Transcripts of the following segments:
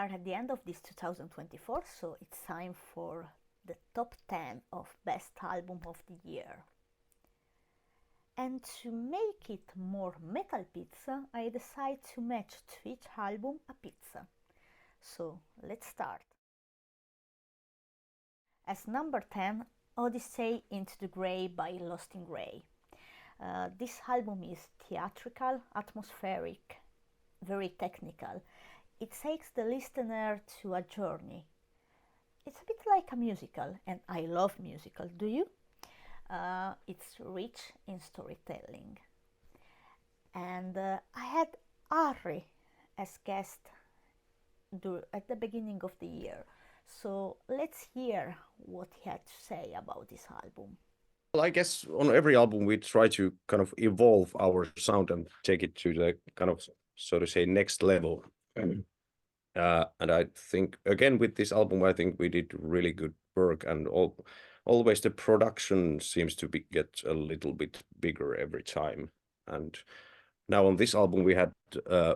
are at the end of this 2024, so it's time for the top 10 of best album of the year. And to make it more metal pizza, I decided to match to each album a pizza. So let's start. As number 10, Odyssey Into the Grey by Lost in Grey. This album is theatrical, atmospheric, very technical. It takes the listener to a journey. It's a bit like a musical, and I love musicals, do you? It's rich in storytelling. And I had Ari as guest at the beginning of the year. So let's hear what he had to say about this album. Well, I guess on every album we try to kind of evolve our sound and take it to the kind of, so to say, next level. And I think, again, with this album, I think we did really good work, and always the production seems to get a little bit bigger every time. And now on this album, we had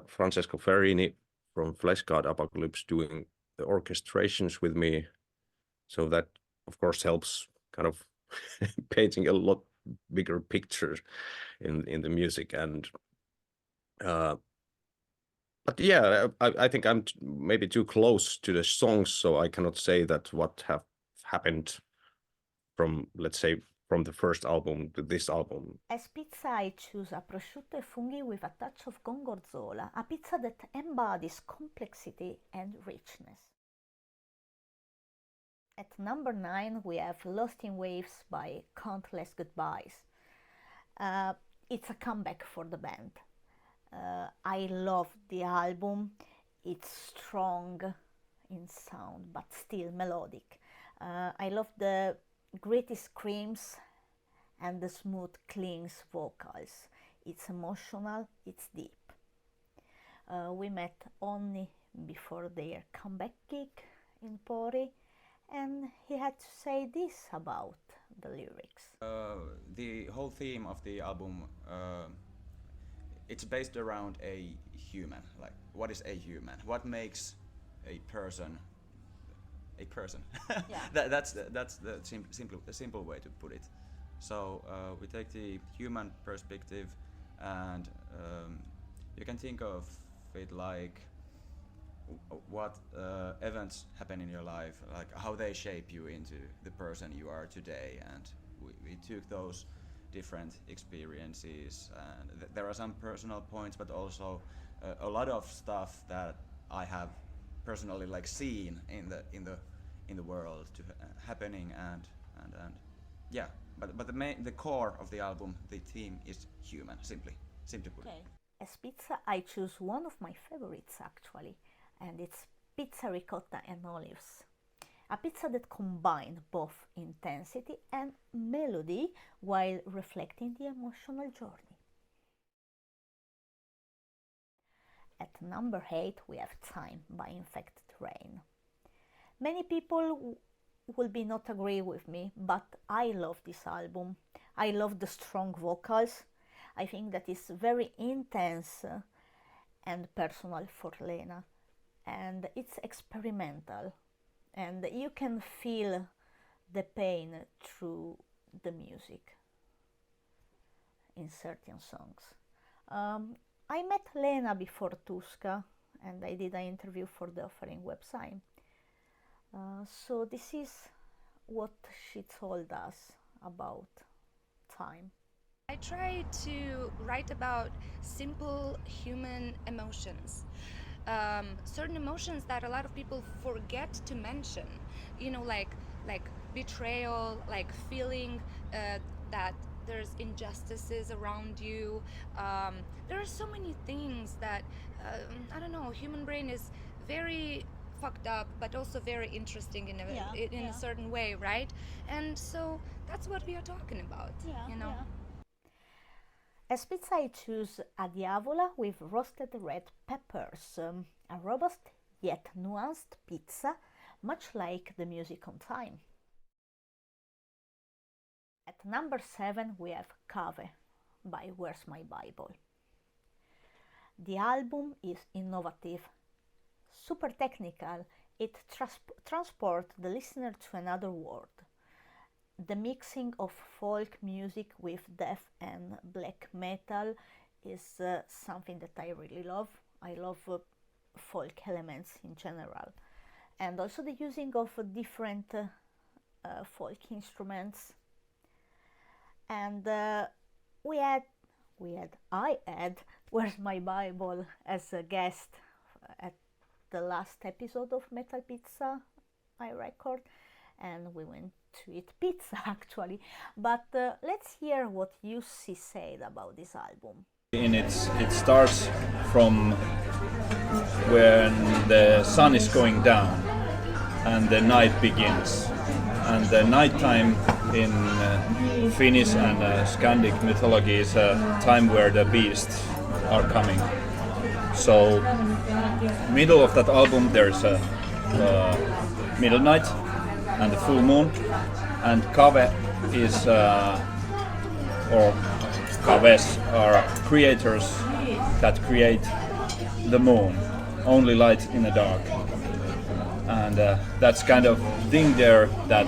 Francesco Ferrini from Flesh God Apocalypse doing the orchestrations with me. So that, of course, helps kind of painting a lot bigger picture in the music. And but yeah, I think I'm maybe too close to the songs, so I cannot say that what have happened from, let's say, from the first album to this album. As pizza, I choose a prosciutto e funghi with a touch of gorgonzola, a pizza that embodies complexity and richness. At number 9, we have Lost in Waves by Countless Goodbyes. It's a comeback for the band. I love the album. It's strong in sound, but still melodic. I love the gritty screams and the smooth, clean vocals. It's emotional, it's deep. We met only before their comeback gig in Pori, and he had to say this about the lyrics. The whole theme of the album, it's based around a human. Like, what is a human? What makes a person a person? Yeah. That's the simple way to put it. So we take the human perspective, and you can think of it like what events happen in your life, like how they shape you into the person you are today. And we took those different experiences, and there are some personal points, but also a lot of stuff that I have personally like seen in the world happening, and yeah. But the core of the album, the theme is human, simply put. Okay. As pizza, I choose one of my favorites actually, and it's pizza ricotta and olives. A pizza that combines both intensity and melody while reflecting the emotional journey. At number 8, we have Time by Infected Rain. Many people will be not agree with me, but I love this album. I love the strong vocals. I think that it's very intense and personal for Lena, and it's experimental, and you can feel the pain through the music in certain songs. I met Lena before Tuska, and I did an interview for the Offering website. So this is what she told us about Time. I try to write about simple human emotions, certain emotions that a lot of people forget to mention. You know, like betrayal, like feeling that there's injustices around you. There are so many things that I don't know. Human brain is very fucked up, but also very interesting in a certain way, right? And so that's what we are talking about. You know. Yeah. As pizza, I choose a diavola with roasted red peppers, a robust yet nuanced pizza, much like the music on Time. At number 7, we have Kave by Where's My Bible. The album is innovative, super technical. It transports the listener to another world. The mixing of folk music with death and black metal is something that I really love. I love folk elements in general, and also the using of different folk instruments. And I had Where's My Bible as a guest at the last episode of Metal Pizza I record, and we went to eat pizza actually. But let's hear what Jussi said about this album. It starts from when the sun is going down and the night begins. And the nighttime in Finnish and Scandic mythology is a time where the beasts are coming. So, middle of that album there's a middle night and the full moon, and Kave is or Kaves are creators that create the moon, only light in the dark. And that's kind of thing there, that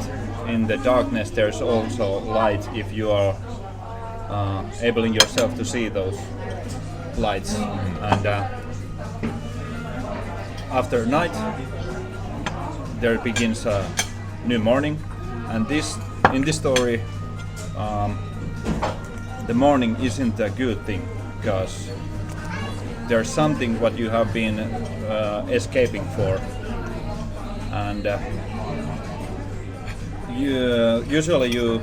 in the darkness there's also light if you are enabling yourself to see those lights. And after night there begins a new morning, and in this story the morning isn't a good thing, because there's something what you have been escaping for. And usually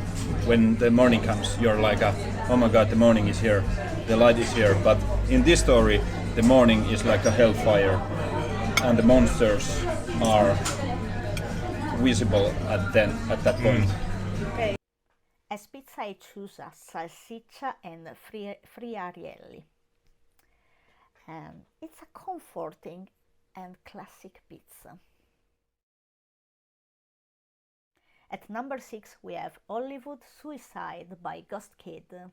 when the morning comes, you're like, oh my god, the morning is here, the light is here. But in this story, the morning is like a hellfire, and the monsters are visible at that point. As pizza I choose a Salsiccia and Friarielli. And it's a comforting and classic pizza. At number 6 we have Hollywood Suicide by Ghostkid.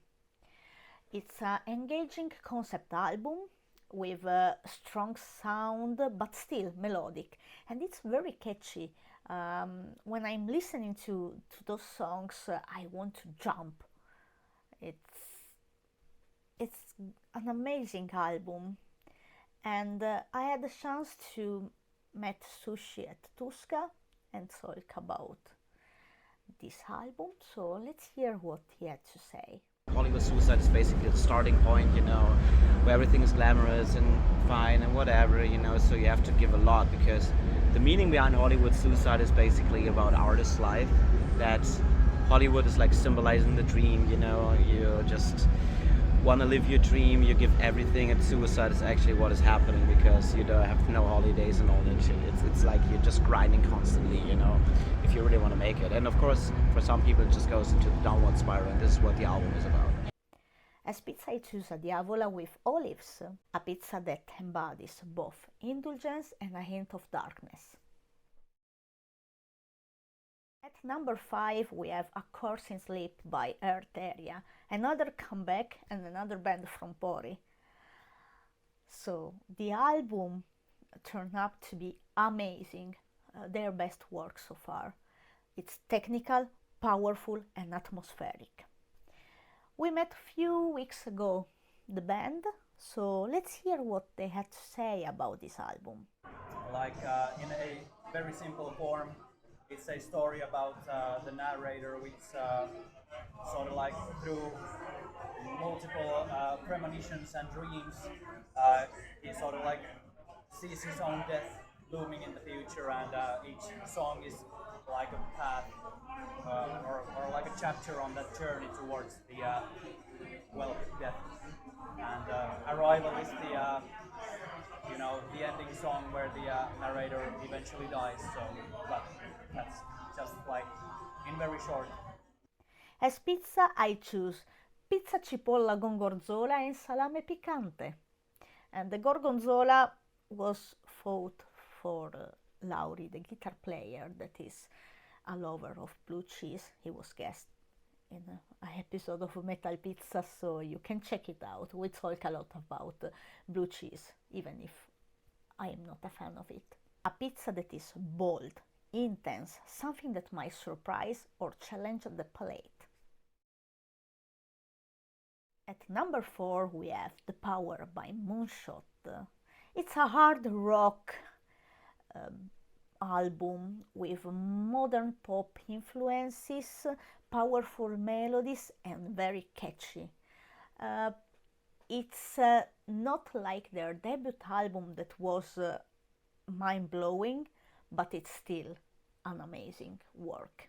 It's an engaging concept album with a strong sound but still melodic, and it's very catchy. When I'm listening to those songs, I want to jump. It's an amazing album, and I had the chance to meet Sushi at Tusca and talk about this album, so let's hear what he had to say. Hollywood Suicide is basically the starting point, where everything is glamorous and fine and whatever, so you have to give a lot, because the meaning behind Hollywood Suicide is basically about artist's life, that Hollywood is like symbolizing the dream, you just want to live your dream, you give everything, and suicide is actually what is happening, because you don't have no holidays and all that shit. It's like you're just grinding constantly, if you really want to make it. And of course, for some people it just goes into the downward spiral, and this is what the album is about. As pizza I choose a diavola with olives, a pizza that embodies both indulgence and a hint of darkness. At number 5 we have Accursed in Sleep by Eartheria, another comeback and another band from Pori. So the album turned out to be amazing, their best work so far. It's technical, powerful and atmospheric. We met a few weeks ago, the band, so let's hear what they had to say about this album. Like in a very simple form, it's a story about the narrator, which sort of like through multiple premonitions and dreams, he sort of like sees his own death looming in the future, and each song is like a path or like a chapter on that journey towards the death. And Arrival is the ending song where the narrator eventually dies. So, but that's just like in very short. As pizza I choose pizza cipolla con gorgonzola and salame piccante. And the gorgonzola was fought for Lauri, the guitar player that is a lover of blue cheese. He was guest in an episode of Metal Pizza, so you can check it out. We talk a lot about blue cheese, even if I am not a fan of it. A pizza that is bold, intense, something that might surprise or challenge the palate. At number 4 we have The Power by Moonshot. It's a hard rock album with modern pop influences, powerful melodies and very catchy. It's not like their debut album that was mind-blowing, but it's still an amazing work.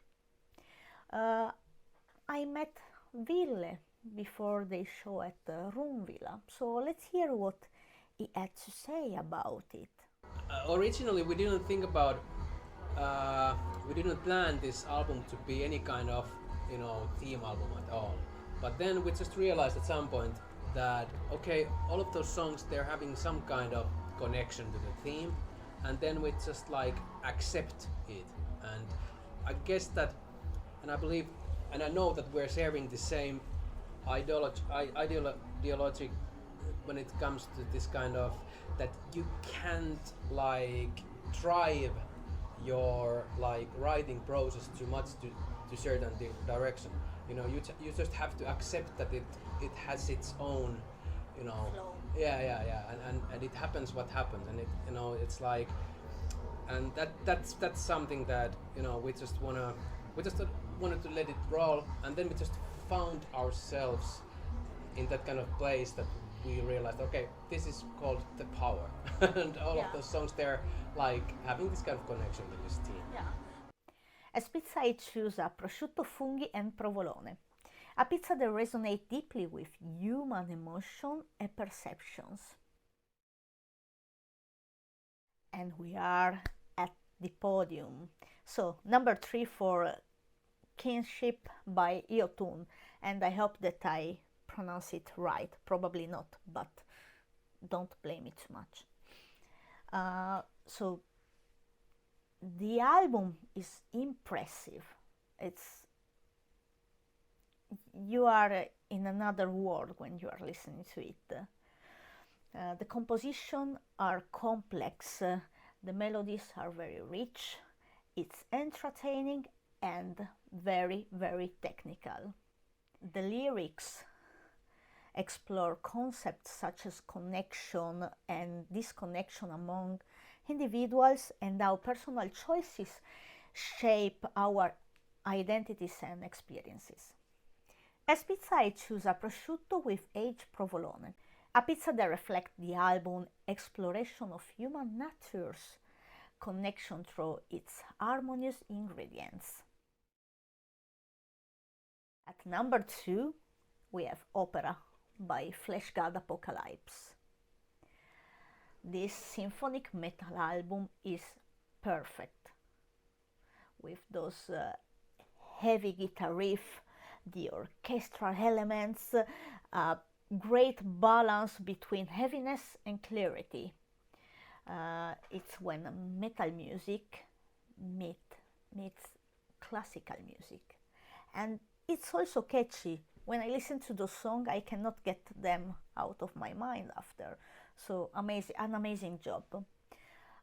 I met Ville before they show at Room Villa, so let's hear what he had to say about it. Originally we didn't think about, we didn't plan this album to be any kind of, you know, theme album at all. But then we just realized at some point that, okay, all of those songs, they're having some kind of connection to the theme, and then we just like accept it. And I guess that, and I believe, and I know that we're sharing the same ideology when it comes to this kind of, that you can't like drive your like writing process too much to certain direction. You know, you just have to accept that it has its own, you know, Flow. yeah, and it happens what happens, and it, you know, it's like, and that's something that, you know, we just wanted to let it roll, and then we just found ourselves in that kind of place that we realized, okay, this is called The Power. And all of those songs, they're like having this kind of connection with this team. Yeah. As pizza I choose a prosciutto, funghi and provolone. A pizza that resonates deeply with human emotion and perceptions. And we are at the podium. So number 3 for Kinship by Iotun, and I hope that I pronounce it right. Probably not, but don't blame me too much. So the album is impressive. You are in another world when you are listening to it. The compositions are complex, the melodies are very rich, it's entertaining and very, very technical. The lyrics explore concepts such as connection and disconnection among individuals and how personal choices shape our identities and experiences. As pizza I choose a prosciutto with aged provolone, a pizza that reflects the album exploration of human nature's connection through its harmonious ingredients. At number 2 we have Opera by Flesh God Apocalypse. This symphonic metal album is perfect, with those heavy guitar riff, the orchestral elements, great balance between heaviness and clarity. It's when metal music meets classical music, and it's also catchy. When I listen to those songs, I cannot get them out of my mind after. So amazing, an amazing job.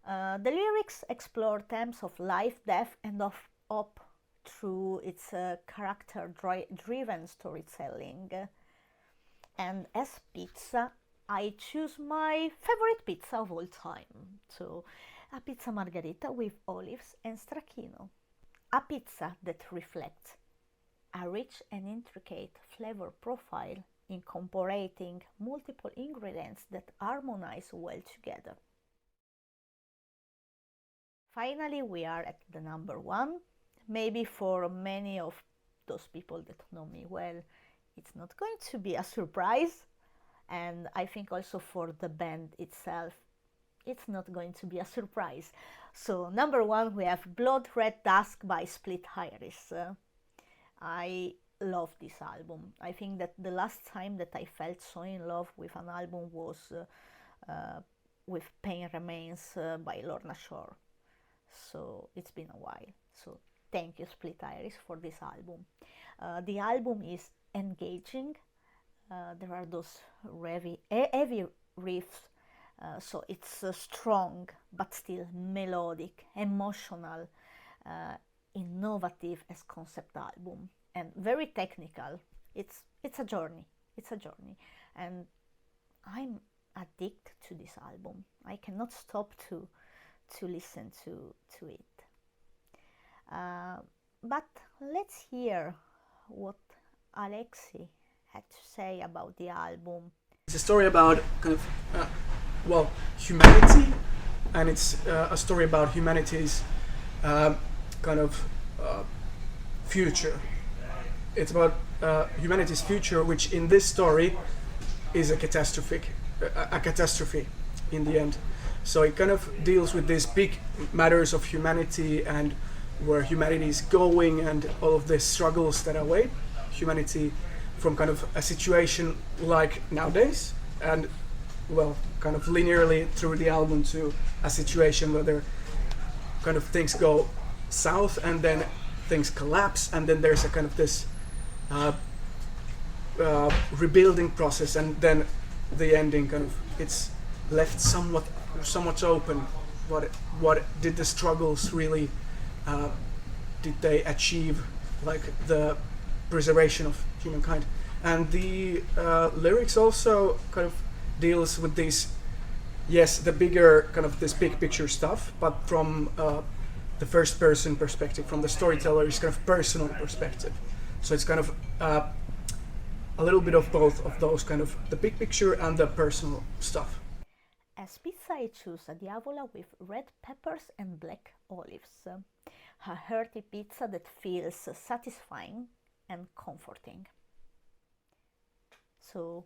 The lyrics explore themes of life, death, and of hope through its character-driven storytelling. And as pizza, I choose my favorite pizza of all time. So, a pizza margherita with olives and stracchino. A pizza that reflects a rich and intricate flavor profile, incorporating multiple ingredients that harmonize well together. Finally, we are at the number 1. Maybe for many of those people that know me well, it's not going to be a surprise, and I think also for the band itself, it's not going to be a surprise. So number 1 we have Blood Red Dusk by Split Iris. I love this album. I think that the last time that I felt so in love with an album was with Pain Remains by Lorna Shore. So it's been a while. So thank you Split Iris for this album. The album is engaging. There are those heavy riffs So it's strong, but still melodic, emotional, innovative as concept album, and very technical. It's a journey. It's a journey, and I'm addicted to this album. I cannot stop to listen to it. But let's hear what Alexi had to say about the album. It's a story about kind of, humanity, and it's a story about humanity's future. It's about humanity's future, which in this story is a catastrophe in the end. So it kind of deals with these big matters of humanity and where humanity is going and all of the struggles that await humanity from kind of a situation like nowadays, and kind of linearly through the album to a situation where there kind of things go south and then things collapse, and then there's a kind of this rebuilding process, and then the ending kind of it's left somewhat open. What did the struggles really did they achieve, like the preservation of humankind? And the lyrics also kind of deals with these, yes, the bigger kind of this big picture stuff, but from the first person perspective, from the storyteller's kind of personal perspective. So it's kind of a little bit of both of those, kind of the big picture and the personal stuff. As pizza, I choose a diavola with red peppers and black olives. A hearty pizza that feels satisfying and comforting. So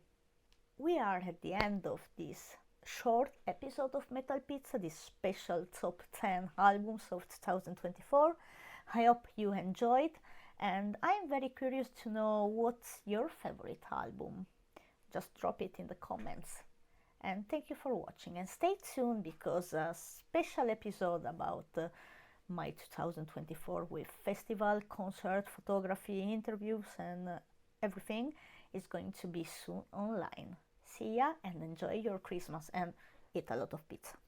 we are at the end of this short episode of Metal Pizza, this special top 10 albums of 2024. I hope you enjoyed, and I'm very curious to know what's your favorite album. Just drop it in the comments. And thank you for watching, and stay tuned because a special episode about my 2024 with festival, concert, photography, interviews and everything is going to be soon online. See ya and enjoy your Christmas and eat a lot of pizza.